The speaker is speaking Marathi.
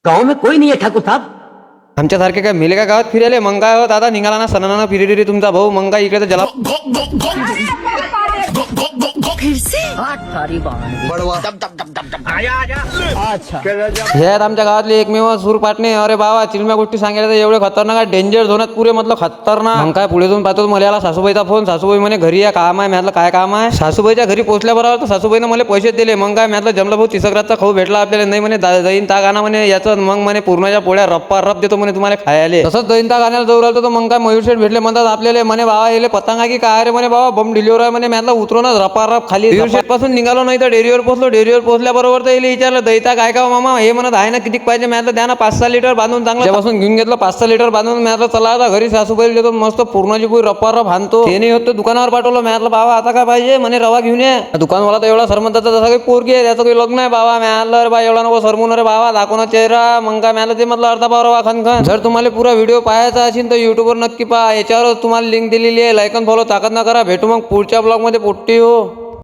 गाँव में कोई नहीं है ठाकुर साहब। आमच्यासारखे काय मेले का गावात फिरायले? मग काय हो दादा, निघाला ना सणाना फिरी तुमचा भाऊ. मग काय इकडे तर जला फिर से हे आहेत आमच्या गावातले एकमेव सूर पाटणे. अरे बाबा, चिलम्या गोष्टी सांगायला तर एवढे खतरनाक, डेंजर झोनात पुरे मतलब खतरनाक. मग काय पुढे जाऊन पाहतो, मला आला सासूबाईचा फोन. सासूबाई म्हणे घरी या, काम आहे. म्हटलं काय काम आहे? सासूबाईच्या घरी पोहोचल्याबरोबर तर सासूबाईनं मला पैसे दिले. मग काय म्हटलं जमलं भाऊ, तिसकराचा खाऊ भेटला आपल्याला. नाही म्हणे दहीन ताक आणा म्हणे याचं. मग म्हणे पूर्णाच्या पोळ्या रप्पा रप देतो म्हणे तुम्हाला खायला. तसंच दहीन ताक आणायला जाऊ राहिलो तर मग काय मयूर शेठ भेटले. म्हणतात आपल्याला म्हणे बाबा येले पतंगा की काय रे म्हणे बाबा, बम डिलिव्हर आहे म्हणे. म्हटलं उतरूनच रप्पा रप खाली मयूर शेठ पासून निघालो, नाही तर डेअरीवर पोहोचलो. डेअरीवर पोहोचल्याबरोबर तर येईल विचारलं दही ताक आहे का मामा? हे म्हणत आहे ना, किती पाहिजे? म्हटलं द्या ना 5-6 लिटर बांधून. चांगलं त्यापासून घेऊन घेतलं 5-6 लिटर बांधून. म्हटलं चला आता घरी सासूबाई देतो मस्त पूर्णाची पोळी रप्पा रप आणतो. ते नाही होतं दुकानावर पाठवलं. म्हटलं बाबा आता काय पाहिजे? म्हणे रवा घेऊन ये. दुकानवाला तर एवढा सरमताचा जसा काही पोरगी आहे, त्याचं काही लग्न आहे बाबा. म्हटलं अरे बा एवढा नको सरमून रे बाबा, दाखवून चेहरा. मग काय म्हटलं ते म्हटलं अर्धा पाव रवा खनखन. जर तुम्हाला पुरा व्हिडिओ पाहायचा असेल तर युट्यूबवर नक्की पहा. याच्यावर तुम्हाला लिंक दिलेली आहे. लाईक आणि फॉलो ताकद ना करा. भेटू मग पुढच्या ब्लॉग मध्ये. पोट्टी हो.